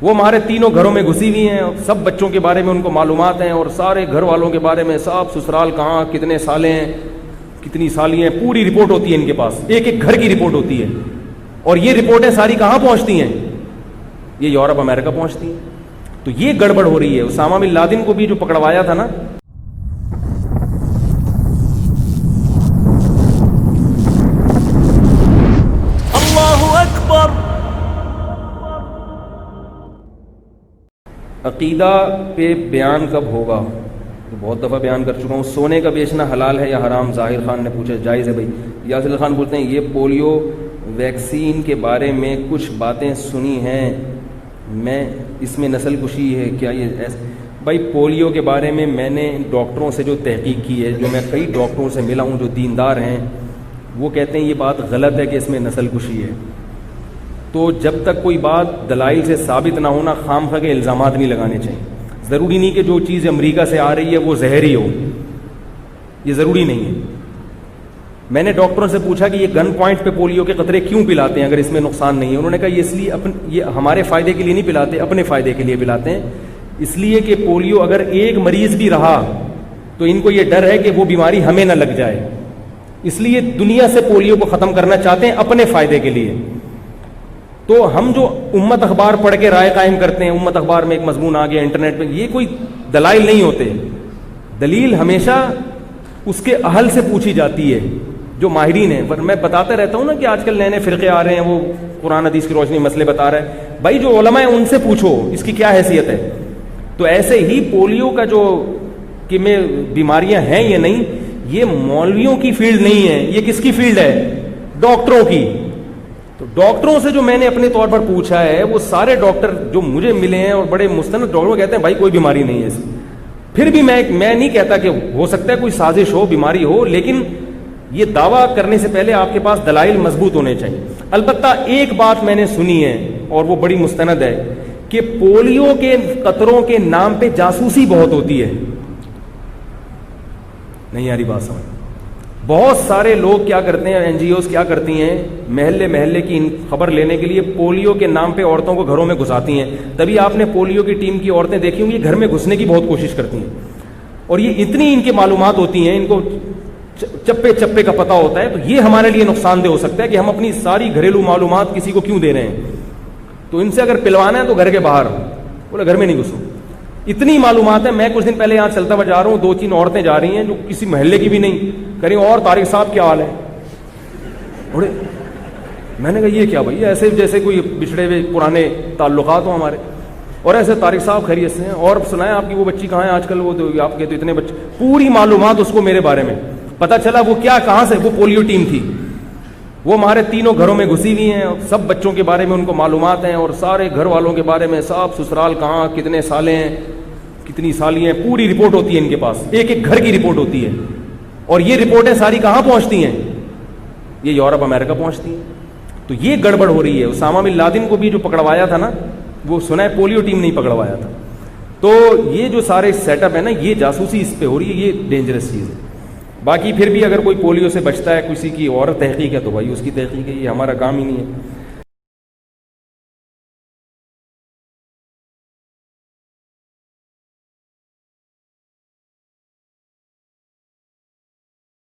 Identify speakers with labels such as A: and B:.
A: وہ ہمارے تینوں گھروں میں گھسی ہوئی ہیں، سب بچوں کے بارے میں ان کو معلومات ہیں، اور سارے گھر والوں کے بارے میں، سب سسرال کہاں، کتنے سالے ہیں، کتنی سالی ہیں، پوری رپورٹ ہوتی ہے ان کے پاس، ایک ایک گھر کی رپورٹ ہوتی ہے. اور یہ رپورٹیں ساری کہاں پہنچتی ہیں؟ یہ یورپ امریکہ پہنچتی ہیں. تو یہ گڑبڑ ہو رہی ہے. اسامہ بن لادن کو بھی جو پکڑوایا تھا نا،
B: اللہ اکبر.
A: عقیدہ پہ بیان کب ہوگا؟ تو بہت دفعہ بیان کر چکا ہوں. سونے کا بیچنا حلال ہے یا حرام؟ ظاہر خان نے پوچھا. جائز ہے بھائی. یاسر خان بولتے ہیں یہ پولیو ویکسین کے بارے میں کچھ باتیں سنی ہیں، میں اس میں نسل کشی ہے کیا؟ یہ بھائی پولیو کے بارے میں نے ڈاکٹروں سے جو تحقیق کی ہے، جو میں کئی ڈاکٹروں سے ملا ہوں جو دیندار ہیں، وہ کہتے ہیں یہ بات غلط ہے کہ اس میں نسل کشی ہے. تو جب تک کوئی بات دلائل سے ثابت نہ ہونا، خام خواہ کے الزامات نہیں لگانے چاہیے. ضروری نہیں کہ جو چیز امریکہ سے آ رہی ہے وہ زہری ہو، یہ ضروری نہیں ہے. میں نے ڈاکٹروں سے پوچھا کہ یہ گن پوائنٹ پہ پولیو کے قطرے کیوں پلاتے ہیں اگر اس میں نقصان نہیں ہے؟ انہوں نے کہا یہ اس لیے یہ ہمارے فائدے کے لیے نہیں پلاتے، اپنے فائدے کے لیے پلاتے ہیں. اس لیے کہ پولیو اگر ایک مریض بھی رہا تو ان کو یہ ڈر ہے کہ وہ بیماری ہمیں نہ لگ جائے، اس لیے دنیا سے پولیو کو ختم کرنا چاہتے ہیں اپنے فائدے کے لیے. تو ہم جو امت اخبار پڑھ کے رائے قائم کرتے ہیں، امت اخبار میں ایک مضمون آ گیا انٹرنیٹ پہ، یہ کوئی دلائل نہیں ہوتے. دلیل ہمیشہ اس کے اہل سے پوچھی جاتی ہے جو ماہرین ہیں. میں بتاتا رہتا ہوں نا کہ آج کل نئے نئے فرقے آ رہے ہیں، وہ قرآن حدیث کی روشنی مسئلے بتا رہے ہیں. بھائی جو علماء ہیں ان سے پوچھو اس کی کیا حیثیت ہے. تو ایسے ہی پولیو کا جو کہ میں بیماریاں ہیں یا نہیں، یہ مولویوں کی فیلڈ نہیں ہے، یہ کس کی فیلڈ ہے؟ ڈاکٹروں کی. تو ڈاکٹروں سے جو میں نے اپنے طور پر پوچھا ہے، وہ سارے ڈاکٹر جو مجھے ملے ہیں اور بڑے مستند ڈاکٹر کہتے ہیں بھائی کوئی بیماری نہیں ہے اس. پھر بھی میں نہیں کہتا کہ ہو سکتا ہے کوئی سازش ہو، بیماری ہو، لیکن یہ دعویٰ کرنے سے پہلے آپ کے پاس دلائل مضبوط ہونے چاہیے. البتہ ایک بات میں نے سنی ہے اور وہ بڑی مستند ہے کہ پولیو کے قطروں کے نام پہ جاسوسی بہت ہوتی ہے. نہیں یاری بات سمجھ. بہت سارے لوگ کیا کرتے ہیں، این جی اوز کیا کرتی ہیں، محلے محلے کی خبر لینے کے لیے پولیو کے نام پہ عورتوں کو گھروں میں گھساتی ہیں. تبھی آپ نے پولیو کی ٹیم کی عورتیں دیکھی ہوں، یہ گھر میں گھسنے کی بہت کوشش کرتی ہیں. اور یہ اتنی ان کی معلومات ہوتی ہیں، ان کو چپے چپے کا پتہ ہوتا ہے. تو یہ ہمارے لیے نقصان دہ ہو سکتا ہے کہ ہم اپنی ساری گھریلو معلومات کسی کو کیوں دے رہے ہیں. تو ان سے اگر پلوانا ہے تو گھر کے باہر، بولے گھر میں نہیں گھسو. اتنی معلومات ہے. میں کچھ دن پہلے یہاں چلتا ہوا جا رہا ہوں، 2-3 عورتیں جا رہی ہیں جو کسی محلے کی بھی نہیں. کریں اور طارق صاحب کیا حال ہے؟ بڑے میں نے کہا یہ کیا بھائی، ایسے جیسے کوئی بچھڑے ہوئے پرانے تعلقات ہوں ہمارے. اور ایسے طارق صاحب خیریت سے ہیں؟ اور سنائیں آپ کی وہ بچی کہاں ہے آج کل؟ وہ آپ کے تو اتنے بچے، پوری معلومات اس کو میرے بارے میں پتہ چلا. وہ کیا کہاں سے؟ وہ پولیو ٹیم تھی. وہ ہمارے تینوں گھروں میں گھسی ہوئی ہیں، سب بچوں کے بارے میں ان کو معلومات ہیں، اور سارے گھر والوں کے بارے میں، سب سسرال کہاں، کتنے سالے ہیں، کتنی سالی ہیں، پوری رپورٹ ہوتی ہے ان کے پاس، ایک ایک گھر کی رپورٹ ہوتی ہے. اور یہ رپورٹیں ساری کہاں پہنچتی ہیں؟ یہ یورپ امریکہ پہنچتی ہیں. تو یہ گڑبڑ ہو رہی ہے. اسامہ بن لادن کو بھی جو پکڑوایا تھا نا، وہ سنا ہے پولیو ٹیم نہیں پکڑوایا تھا. تو یہ جو سارے سیٹ اپ ہے نا، یہ جاسوسی اس پہ ہو رہی ہے، یہ ڈینجرس چیز ہے. باقی پھر بھی اگر کوئی پولیو سے بچتا ہے، کسی کی اور تحقیق ہے تو بھائی اس کی تحقیق ہے، یہ ہمارا کام ہی نہیں ہے.